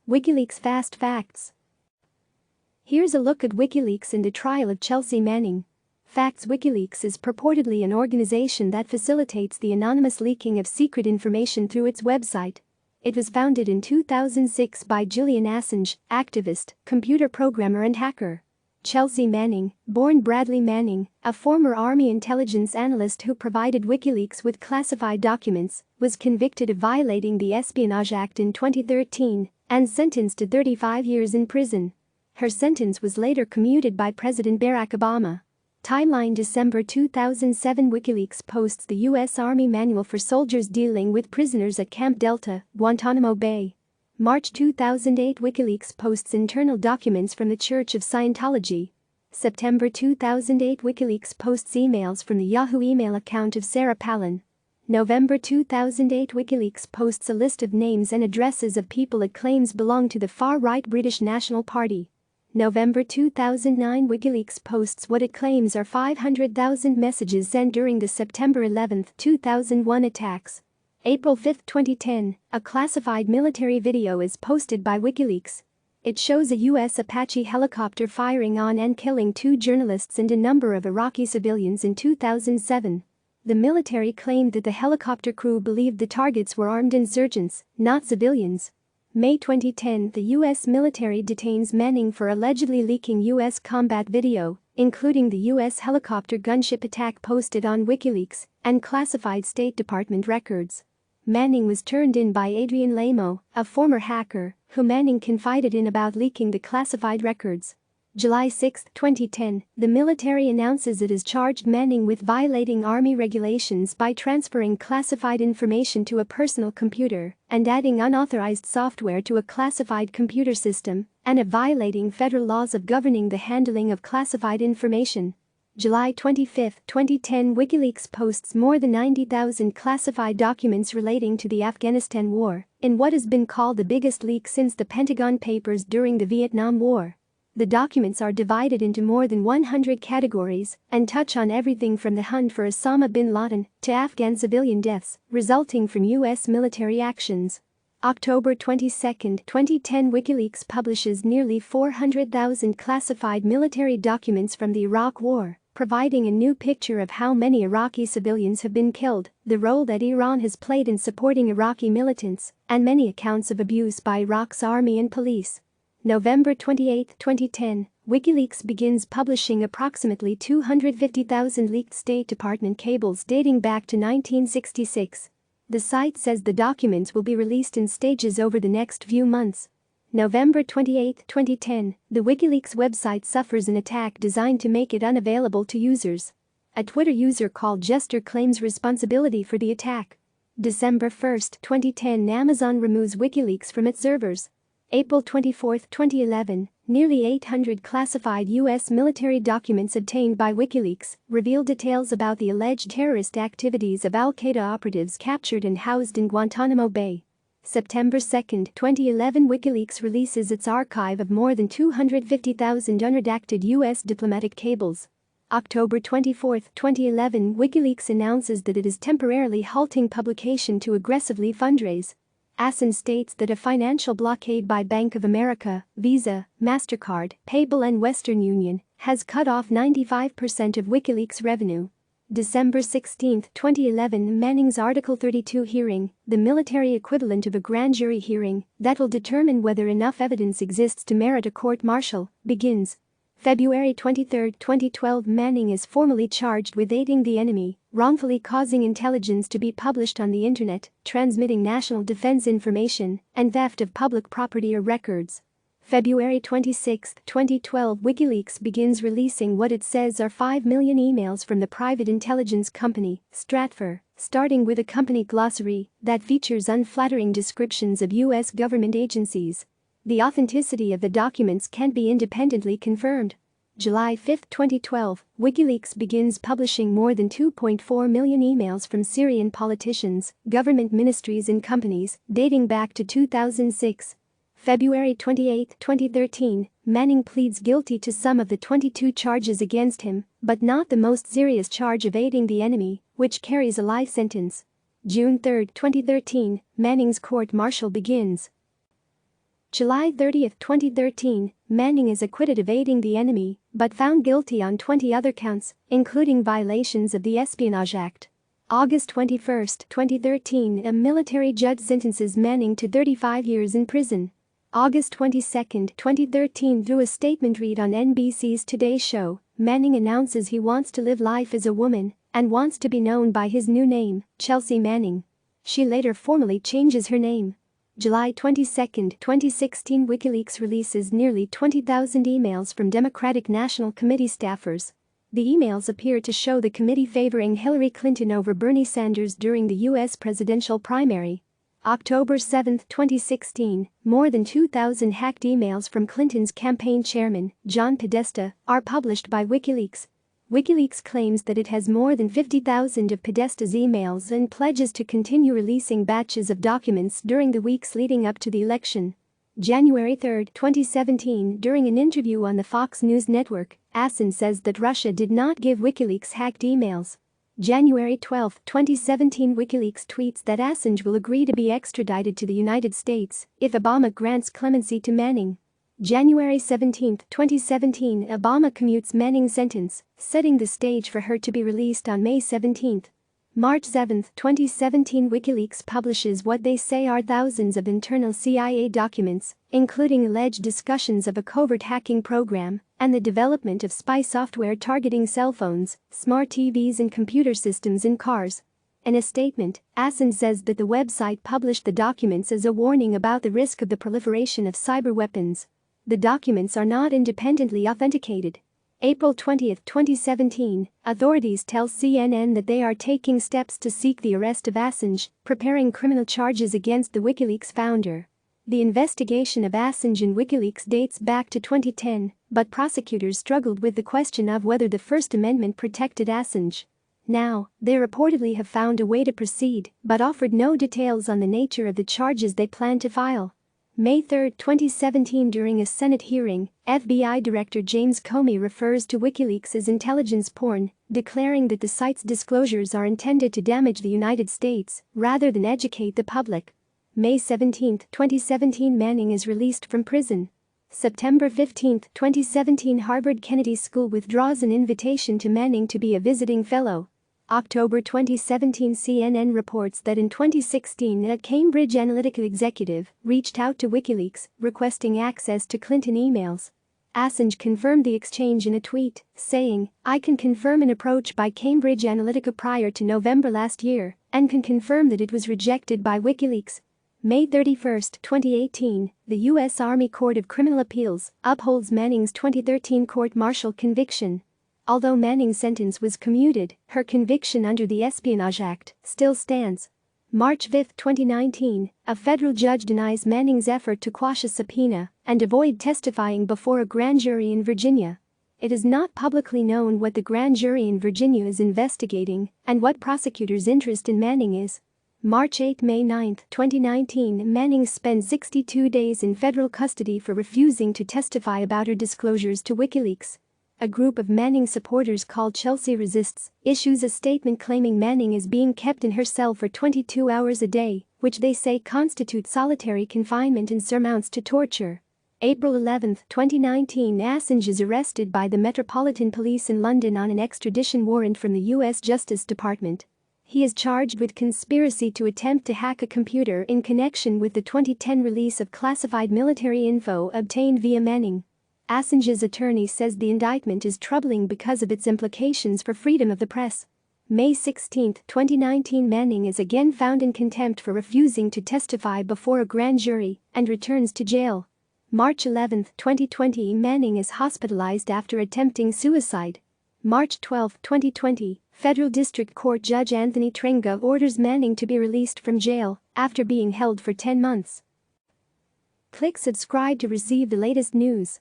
WikiLeaks Fast Facts. Here's a look at WikiLeaks and the trial of Chelsea Manning. Facts. WikiLeaks is purportedly an organization that facilitates the anonymous leaking of secret information through its website. It was founded in 2006 by Julian Assange, activist, computer programmer and hacker. Chelsea Manning, born Bradley Manning, a former Army intelligence analyst who provided WikiLeaks with classified documents, was convicted of violating the Espionage Act in 2013 and sentenced to 35 years in prison. Her sentence was later commuted by President Barack Obama. Timeline: December 2007. WikiLeaks posts the U.S. Army Manual for soldiers dealing with prisoners at Camp Delta, Guantanamo Bay. March 2008. WikiLeaks posts internal documents from the Church of Scientology. September 2008. WikiLeaks posts emails from the Yahoo email account of Sarah Palin. November 2008. WikiLeaks posts a list of names and addresses of people it claims belong to the far-right British National Party. November 2009. WikiLeaks posts what it claims are 500,000 messages sent during the September 11, 2001 attacks. April 5, 2010, a classified military video is posted by WikiLeaks. It shows a U.S. Apache helicopter firing on and killing 2 journalists and a number of Iraqi civilians in 2007. The military claimed that the helicopter crew believed the targets were armed insurgents, not civilians. May 2010. The U.S. military detains Manning for allegedly leaking U.S. combat video, including the U.S. helicopter gunship attack posted on WikiLeaks, and classified State Department records. Manning was turned in by Adrian Lamo, a former hacker, who Manning confided in about leaking the classified records. July 6, 2010, the military announces it has charged Manning with violating Army regulations by transferring classified information to a personal computer and adding unauthorized software to a classified computer system, and of violating federal laws of governing the handling of classified information. July 25, 2010. WikiLeaks posts more than 90,000 classified documents relating to the Afghanistan War, in what has been called the biggest leak since the Pentagon Papers during the Vietnam War. The documents are divided into more than 100 categories and touch on everything from the hunt for Osama bin Laden to Afghan civilian deaths resulting from U.S. military actions. October 22, 2010. WikiLeaks publishes nearly 400,000 classified military documents from the Iraq War, providing a new picture of how many Iraqi civilians have been killed, the role that Iran has played in supporting Iraqi militants, and many accounts of abuse by Iraq's army and police. November 28, 2010, WikiLeaks begins publishing approximately 250,000 leaked State Department cables dating back to 1966. The site says the documents will be released in stages over the next few months. November 28, 2010, the WikiLeaks website suffers an attack designed to make it unavailable to users. A Twitter user called Jester claims responsibility for the attack. December 1, 2010, Amazon removes WikiLeaks from its servers. April 24, 2011, nearly 800 classified U.S. military documents obtained by WikiLeaks reveal details about the alleged terrorist activities of al-Qaeda operatives captured and housed in Guantanamo Bay. September 2, 2011, WikiLeaks releases its archive of more than 250,000 unredacted U.S. diplomatic cables. October 24, 2011, WikiLeaks announces that it is temporarily halting publication to aggressively fundraise. Assange states that a financial blockade by Bank of America, Visa, MasterCard, PayPal and Western Union has cut off 95% of WikiLeaks revenue. December 16, 2011, Manning's Article 32 hearing, the military equivalent of a grand jury hearing that will determine whether enough evidence exists to merit a court-martial, begins. February 23, 2012, Manning is formally charged with aiding the enemy, wrongfully causing intelligence to be published on the internet, transmitting national defense information, and theft of public property or records. February 26, 2012, WikiLeaks begins releasing what it says are 5 million emails from the private intelligence company, Stratfor, starting with a company glossary that features unflattering descriptions of U.S. government agencies. The authenticity of the documents can't be independently confirmed. July 5, 2012, WikiLeaks begins publishing more than 2.4 million emails from Syrian politicians, government ministries and companies, dating back to 2006. February 28, 2013, Manning pleads guilty to some of the 22 charges against him, but not the most serious charge of aiding the enemy, which carries a life sentence. June 3, 2013, Manning's court-martial begins. July 30, 2013, Manning is acquitted of aiding the enemy, but found guilty on 20 other counts, including violations of the Espionage Act. August 21, 2013, a military judge sentences Manning to 35 years in prison. August 22, 2013, through a statement read on NBC's Today Show, Manning announces he wants to live life as a woman and wants to be known by his new name, Chelsea Manning. She later formally changes her name. July 22, 2016, WikiLeaks releases nearly 20,000 emails from Democratic National Committee staffers. The emails appear to show the committee favoring Hillary Clinton over Bernie Sanders during the U.S. presidential primary. October 7, 2016, more than 2,000 hacked emails from Clinton's campaign chairman, John Podesta, are published by WikiLeaks. WikiLeaks claims that it has more than 50,000 of Podesta's emails and pledges to continue releasing batches of documents during the weeks leading up to the election. January 3, 2017, during an interview on the Fox News network, Assange says that Russia did not give WikiLeaks hacked emails. January 12, 2017, WikiLeaks tweets that Assange will agree to be extradited to the United States if Obama grants clemency to Manning. January 17, 2017, Obama commutes Manning's sentence, setting the stage for her to be released on May 17. March 7, 2017, WikiLeaks publishes what they say are thousands of internal CIA documents, including alleged discussions of a covert hacking program and the development of spy software targeting cell phones, smart TVs and computer systems in cars. In a statement, Assange says that the website published the documents as a warning about the risk of the proliferation of cyber weapons. The documents are not independently authenticated. April 20, 2017, authorities tell CNN that they are taking steps to seek the arrest of Assange, preparing criminal charges against the WikiLeaks founder. The investigation of Assange and WikiLeaks dates back to 2010, but prosecutors struggled with the question of whether the First Amendment protected Assange. Now, they reportedly have found a way to proceed, but offered no details on the nature of the charges they plan to file. May 3, 2017, during a Senate hearing, FBI Director James Comey refers to WikiLeaks as intelligence porn, declaring that the site's disclosures are intended to damage the United States rather than educate the public. May 17, 2017, Manning is released from prison. September 15, 2017, Harvard Kennedy School withdraws an invitation to Manning to be a visiting fellow. October 2017, CNN reports that in 2016 a Cambridge Analytica executive reached out to WikiLeaks requesting access to Clinton emails. Assange confirmed the exchange in a tweet, saying, "I can confirm an approach by Cambridge Analytica prior to November last year and can confirm that it was rejected by WikiLeaks." May 31, 2018, the U.S. Army Court of Criminal Appeals upholds Manning's 2013 court-martial conviction. Although Manning's sentence was commuted, her conviction under the Espionage Act still stands. March 5, 2019, a federal judge denies Manning's effort to quash a subpoena and avoid testifying before a grand jury in Virginia. It is not publicly known what the grand jury in Virginia is investigating and what prosecutors' interest in Manning is. March 8, May 9, 2019, Manning spends 62 days in federal custody for refusing to testify about her disclosures to WikiLeaks. A group of Manning supporters called Chelsea Resists issues a statement claiming Manning is being kept in her cell for 22 hours a day, which they say constitutes solitary confinement and surmounts to torture. April 11, 2019, Assange is arrested by the Metropolitan Police in London on an extradition warrant from the U.S. Justice Department. He is charged with conspiracy to attempt to hack a computer in connection with the 2010 release of classified military info obtained via Manning. Assange's attorney says the indictment is troubling because of its implications for freedom of the press. May 16, 2019, Manning is again found in contempt for refusing to testify before a grand jury and returns to jail. March 11, 2020, Manning is hospitalized after attempting suicide. March 12, 2020, Federal District Court Judge Anthony Trenga orders Manning to be released from jail after being held for 10 months. Click subscribe to receive the latest news.